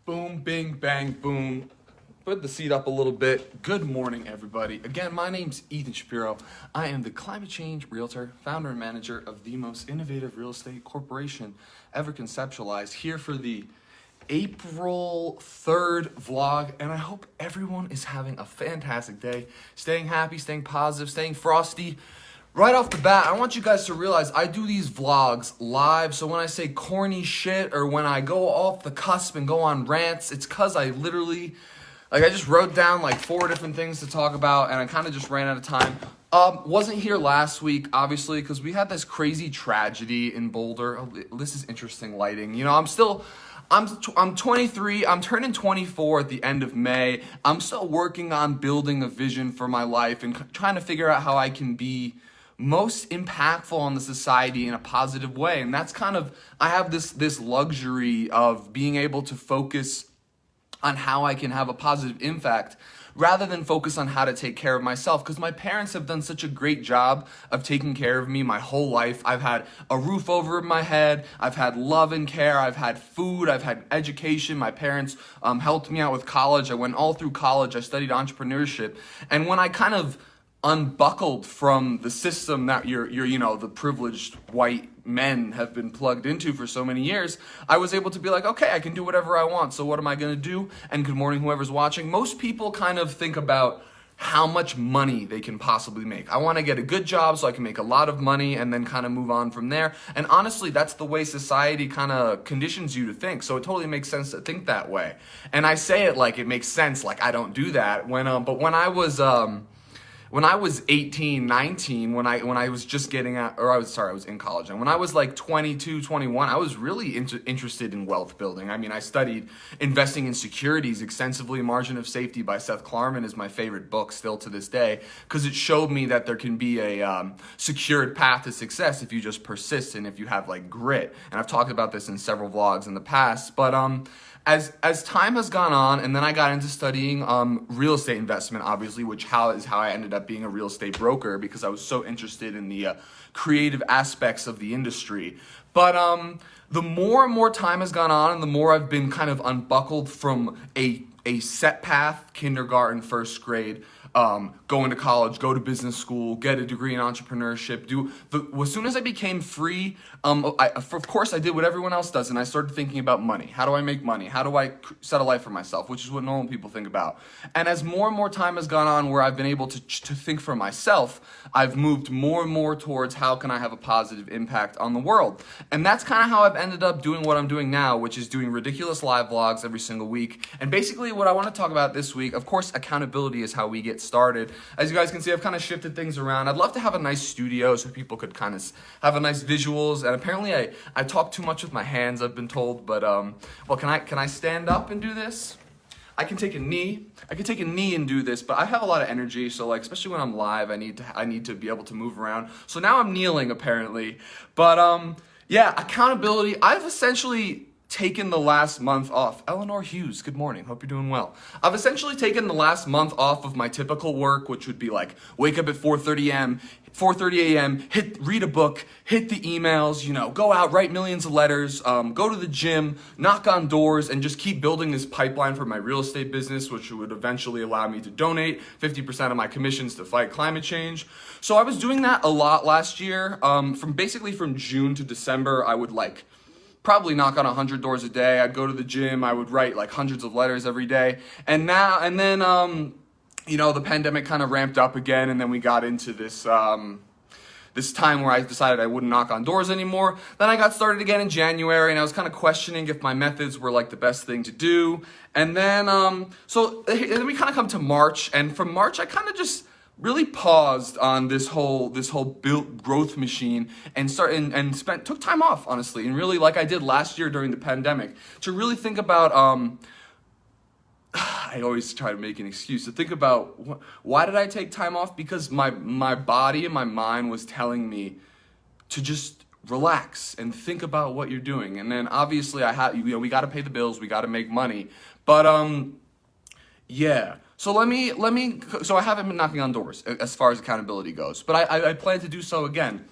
Boom, bing, bang, boom. Put the seat up a little bit. Good morning, everybody. Again, my name's Ethan Shapiro. I am the climate change realtor, founder and manager of the most innovative real estate corporation ever conceptualized, here for the April 3rd vlog, and I hope everyone is having a fantastic day, staying happy, staying positive, staying frosty. Right off the bat, I want you guys to realize I do these vlogs live, so when I say corny shit or when I go off the cusp and go on rants, it's because I literally, I just wrote down 4 different things to talk about and I kind of just ran out of time. Wasn't here last week, obviously, because we had this crazy tragedy in Boulder. Oh, this is interesting lighting. You know, I'm 23, I'm turning 24 at the end of May. I'm still working on building a vision for my life and trying to figure out how I can be most impactful on the society in a positive way. And that's kind of, I have this luxury of being able to focus on how I can have a positive impact rather than focus on how to take care of myself, because my parents have done such a great job of taking care of me my whole life. I've had a roof over my head, I've had love and care, I've had food, I've had education. My parents helped me out with college. I went all through college, I studied entrepreneurship, and when I kind of unbuckled from the system that the privileged white men have been plugged into for so many years, I was able to be like, okay, I can do whatever I want, so what am I gonna do? And good morning, whoever's watching. Most people kind of think about how much money they can possibly make. I wanna get a good job so I can make a lot of money and then kind of move on from there. And honestly, that's the way society kind of conditions you to think. So it totally makes sense to think that way. And I say it like it makes sense, like I don't do that. But when I was 18, 19, when I was just getting out, I was in college. And when I was 22, 21, I was really interested in wealth building. I mean, I studied investing in securities extensively. Margin of Safety by Seth Klarman is my favorite book still to this day, because it showed me that there can be a secured path to success if you just persist and if you have grit. And I've talked about this in several vlogs in the past, but as time has gone on, and then I got into studying real estate investment, obviously, which is how I ended up being a real estate broker, because I was so interested in the creative aspects of the industry. But the more and more time has gone on, and the more I've been kind of unbuckled from a set path, kindergarten, first grade, go into college, go to business school, get a degree in entrepreneurship. As soon as I became free, of course I did what everyone else does, and I started thinking about money. How do I make money? How do I set a life for myself? Which is what normal people think about. And as more and more time has gone on where I've been able to think for myself, I've moved more and more towards how can I have a positive impact on the world. And that's kind of how I've ended up doing what I'm doing now, which is doing ridiculous live vlogs every single week. And basically what I want to talk about this week, of course, accountability is how we get started. As you guys can see, I've kind of shifted things around. I'd love to have a nice studio so people could kind of have a nice visuals. And apparently I talk too much with my hands, I've been told, but well, can I stand up and do this? I can take a knee and do this, but I have a lot of energy, so especially when I'm live, I need to be able to move around. So now I'm kneeling apparently. But yeah, accountability. I've essentially taken the last month off. Eleanor Hughes, good morning. Hope you're doing well. I've essentially taken the last month off of my typical work, which would be wake up at 4:30 a.m., read a book, hit the emails, go out, write millions of letters, go to the gym, knock on doors, and just keep building this pipeline for my real estate business, which would eventually allow me to donate 50% of my commissions to fight climate change. So I was doing that a lot last year. From June to December, I would probably knock on 100 doors a day. I'd go to the gym. I would write hundreds of letters every day. And then the pandemic kind of ramped up again, and then we got into this time where I decided I wouldn't knock on doors anymore. Then I got started again in January, and I was kind of questioning if my methods were the best thing to do. And then then we kind of come to March, and from March I kind of just really paused on this whole built growth machine and took time off, honestly, and really, like I did last year during the pandemic, to really think about I always try to make an excuse to think about why did I take time off? Because my body and my mind was telling me to just relax and think about what you're doing. And then obviously we got to pay the bills, we got to make money, but yeah. So so I haven't been knocking on doors as far as accountability goes, but I plan to do so again.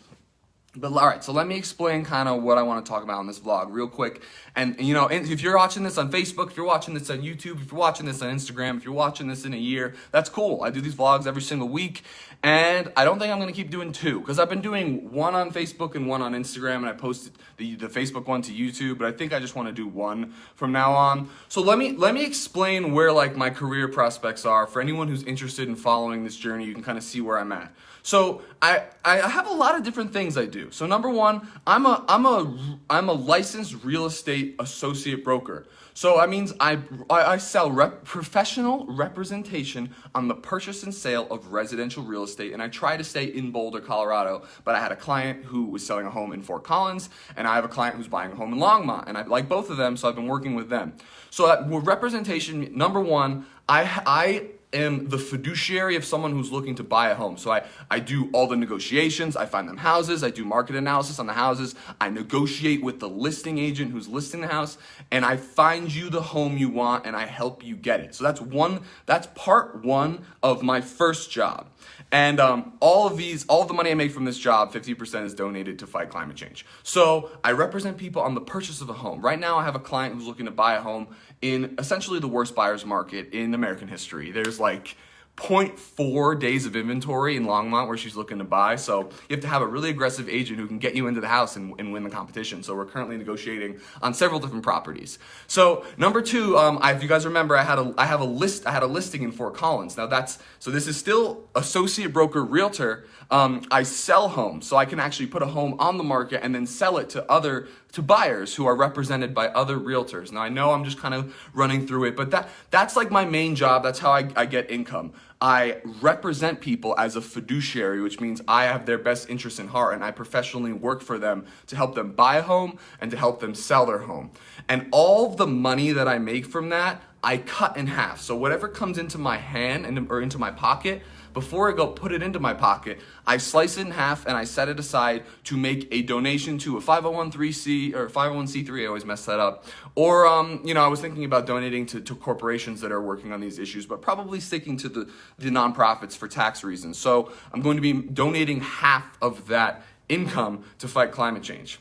But all right, so let me explain kind of what I want to talk about in this vlog real quick. And if you're watching this on Facebook, if you're watching this on YouTube, if you're watching this on Instagram, if you're watching this in a year, that's cool. I do these vlogs every single week, and I don't think I'm going to keep doing two, because I've been doing one on Facebook and one on Instagram, and I posted the Facebook one to YouTube, but I think I just want to do one from now on. So let me explain where like my career prospects are. For anyone who's interested in following this journey, you can kind of see where I'm at. So I have a lot of different things I do. So number one, I'm a licensed real estate associate broker. So that means I sell professional representation on the purchase and sale of residential real estate, and I try to stay in Boulder, Colorado. But I had a client who was selling a home in Fort Collins, and I have a client who's buying a home in Longmont, and I like both of them, so I've been working with them. So with representation, number one, I am the fiduciary of someone who's looking to buy a home. So I do all the negotiations, I find them houses, I do market analysis on the houses, I negotiate with the listing agent who's listing the house, and I find you the home you want and I help you get it. So that's part one of my first job. And all of the money I make from this job, 50% is donated to fight climate change. So I represent people on the purchase of a home. Right now I have a client who's looking to buy a home in essentially the worst buyer's market in American history. There's like 0.4 days of inventory in Longmont where she's looking to buy. So you have to have a really aggressive agent who can get you into the house and win the competition. So we're currently negotiating on several different properties. So number two, if you guys remember, I had a listing in Fort Collins. Now this is still associate broker realtor. I sell homes, so I can actually put a home on the market and then sell it to buyers who are represented by other realtors. Now I know I'm just kind of running through it, but that's like my main job. That's how I get income. I represent people as a fiduciary, which means I have their best interest in heart, and I professionally work for them to help them buy a home and to help them sell their home. And all of the money that I make from that, I cut in half. So whatever comes into my hand or into my pocket, before I go put it into my pocket, I slice it in half and I set it aside to make a donation to a 501c or 501c3. I always mess that up. Or, I was thinking about donating to corporations that are working on these issues, but probably sticking to the nonprofits for tax reasons. So I'm going to be donating half of that income to fight climate change.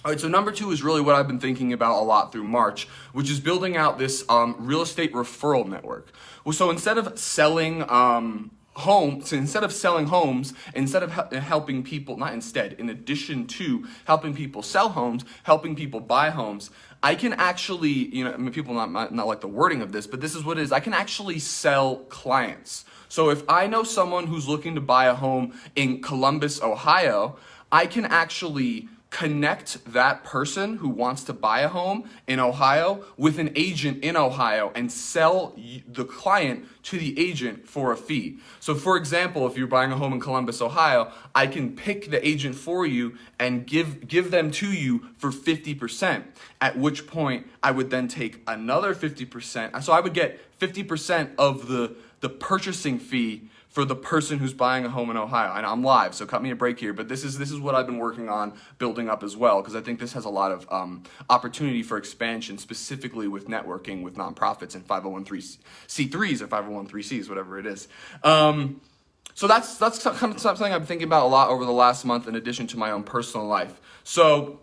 All right, so number two is really what I've been thinking about a lot through March, which is building out this real estate referral network. Well, so instead of selling homes, instead of helping people, in addition to helping people sell homes, helping people buy homes, I can actually, people not like the wording of this, but this is what it is. I can actually sell clients. So if I know someone who's looking to buy a home in Columbus, Ohio, I can actually connect that person who wants to buy a home in Ohio with an agent in Ohio and sell the client to the agent for a fee. So for example, if you're buying a home in Columbus, Ohio, I can pick the agent for you and give them to you for 50%, at which point I would then take another 50%. So I would get 50% of the purchasing fee for the person who's buying a home in Ohio. And I'm live, so cut me a break here, but this is what I've been working on building up as well, because I think this has a lot of opportunity for expansion, specifically with networking with nonprofits and 501c3s or 501c3s, whatever it is. So that's kind of something I've been thinking about a lot over the last month, in addition to my own personal life. So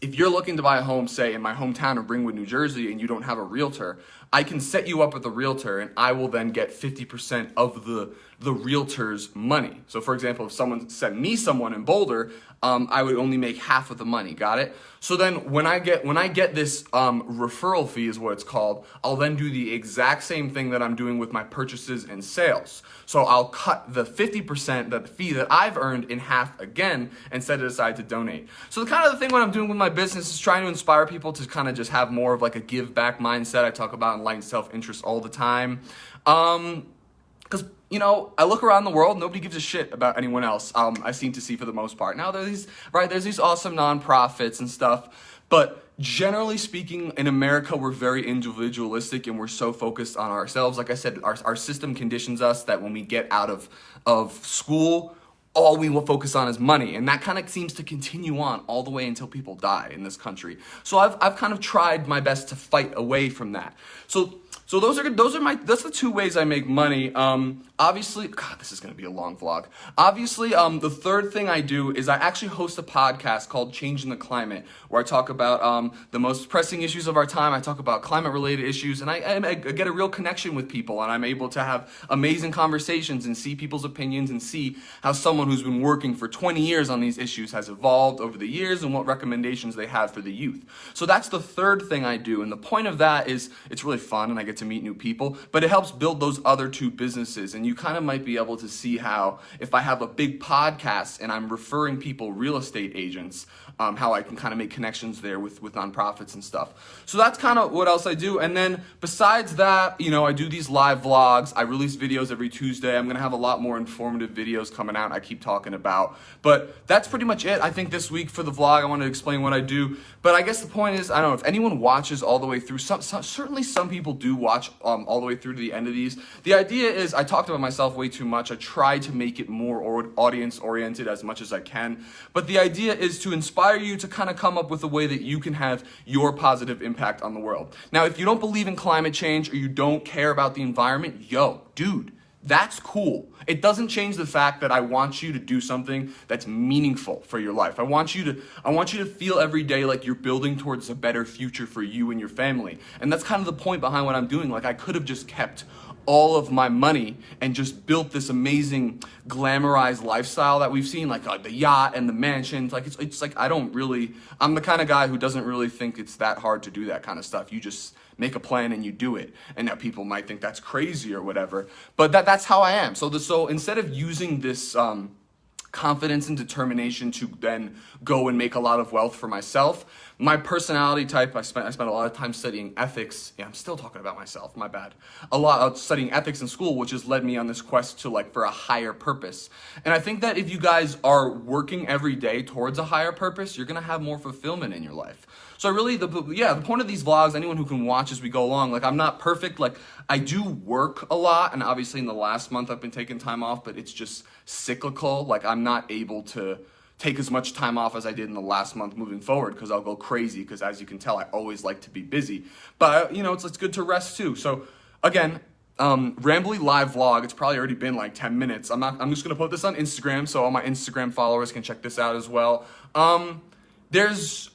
if you're looking to buy a home, say in my hometown of Ringwood, New Jersey, and you don't have a realtor, I can set you up with a realtor, and I will then get 50% of the realtor's money. So for example, if someone sent me someone in Boulder, I would only make half of the money. Got it? So then when I get this referral fee is what it's called, I'll then do the exact same thing that I'm doing with my purchases and sales. So I'll cut the 50%, the fee that I've earned, in half again and set it aside to donate. So the kind of the thing what I'm doing with my business is trying to inspire people to kind of just have more of like a give back mindset. I talk about enlightened self-interest all the time. Because I look around the world, nobody gives a shit about anyone else. I seem to see for the most part. Now there's these awesome nonprofits and stuff, but generally speaking, in America, we're very individualistic and we're so focused on ourselves. Like I said, our system conditions us that when we get out of school, all we will focus on is money, and that kind of seems to continue on all the way until people die in this country. So I've kind of tried my best to fight away from that. So that's the two ways I make money. Obviously, God, this is going to be a long vlog. Obviously, the third thing I do is I actually host a podcast called Changing the Climate, where I talk about the most pressing issues of our time. I talk about climate-related issues, and I get a real connection with people, and I'm able to have amazing conversations and see people's opinions and see how someone who's been working for 20 years on these issues has evolved over the years and what recommendations they have for the youth. So that's the third thing I do, and the point of that is it's really fun, and I get to meet new people, but it helps build those other two businesses. And you kind of might be able to see how if I have a big podcast and I'm referring people real estate agents, how I can kind of make connections there with nonprofits and stuff. So that's kind of what else I do. And then besides that, you know, I do these live vlogs. I release videos every Tuesday. I'm going to have a lot more informative videos coming out I keep talking about. But that's pretty much it. I think this week for the vlog, I want to explain what I do. But I guess the point is, I don't know if anyone watches all the way through. Certainly some people do watch all the way through to the end of these. The idea is I talked about myself way too much. I try to make it more audience oriented as much as I can. But the idea is to inspire you to kind of come up with a way that you can have your positive impact on the world. Now, if you don't believe in climate change or you don't care about the environment, dude, that's cool. It doesn't change the fact that I want you to do something that's meaningful for your life. I want you to feel every day like you're building towards a better future for you and your family. And that's kind of the point behind what I'm doing. Like, I could have just kept all of my money and just built this amazing glamorized lifestyle that we've seen, like the yacht and the mansions. Like it's like I'm the kind of guy who doesn't really think it's that hard to do that kind of stuff. You just make a plan and you do it. And now people might think that's crazy or whatever, but that's how I am. So instead of using this confidence and determination to then go and make a lot of wealth for myself, my personality type, I spent a lot of time studying ethics. Yeah, I'm still talking about myself, my bad. A lot of studying ethics in school, which has led me on this quest to for a higher purpose. And I think that if you guys are working every day towards a higher purpose, you're gonna have more fulfillment in your life. So really, the point of these vlogs, anyone who can watch as we go along, I'm not perfect. I do work a lot, and obviously in the last month I've been taking time off, but it's just cyclical. I'm not able to take as much time off as I did in the last month moving forward because I'll go crazy because, as you can tell, I always like to be busy. But, it's good to rest too. So again, Rambly live vlog, it's probably already been 10 minutes. I'm just going to put this on Instagram so all my Instagram followers can check this out as well. There's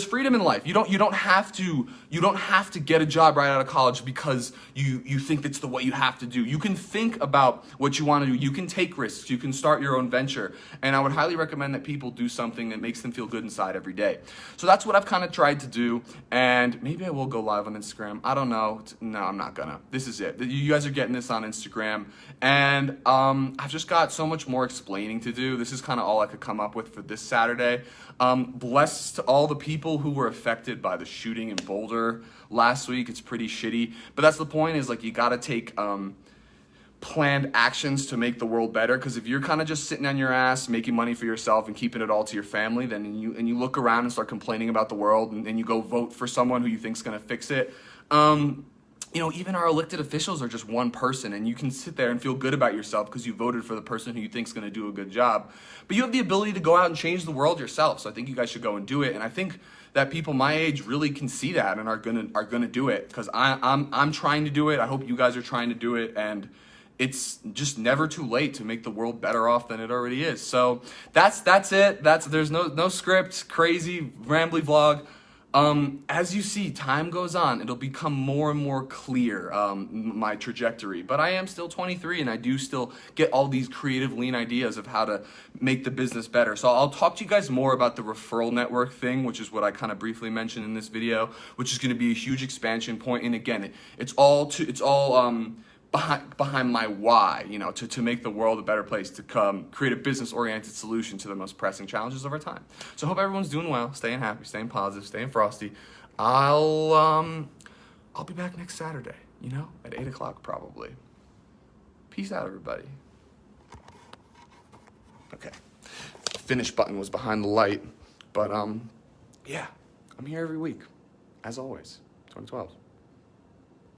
freedom in life. You don't have to get a job right out of college because you think that's the way you have to do. You can think about what you want to do. You can take risks. You can start your own venture. And I would highly recommend that people do something that makes them feel good inside every day. So that's what I've kind of tried to do. And maybe I will go live on Instagram. I don't know. No, I'm not gonna. This is it. You guys are getting this on Instagram. And I've just got so much more explaining to do. This is kind of all I could come up with for this Saturday. Blessed to all the people who were affected by the shooting in Boulder last week. It's pretty shitty, but that's the point, is you gotta take planned actions to make the world better. Because if you're kind of just sitting on your ass making money for yourself and keeping it all to your family, then you look around and start complaining about the world, and you go vote for someone who you think's gonna fix it. Even our elected officials are just one person, and you can sit there and feel good about yourself because you voted for the person who you think is going to do a good job. But you have the ability to go out and change the world yourself. So I think you guys should go and do it. And I think that people my age really can see that and are gonna do it, because I'm trying to do it. I hope you guys are trying to do it, and it's just never too late to make the world better off than it already is. So that's it. There's no script, crazy rambly vlog. As you see, time goes on, it'll become more and more clear, my trajectory. But I am still 23, and I do still get all these creative, lean ideas of how to make the business better. So I'll talk to you guys more about the referral network thing, which is what I kind of briefly mentioned in this video, which is going to be a huge expansion point. And again, it's all behind my why, to make the world a better place, to create a business-oriented solution to the most pressing challenges of our time. So I hope everyone's doing well, staying happy, staying positive, staying frosty. I'll be back next Saturday, at 8 o'clock probably. Peace out, everybody. Okay, finish button was behind the light, but yeah, I'm here every week, as always, 2012.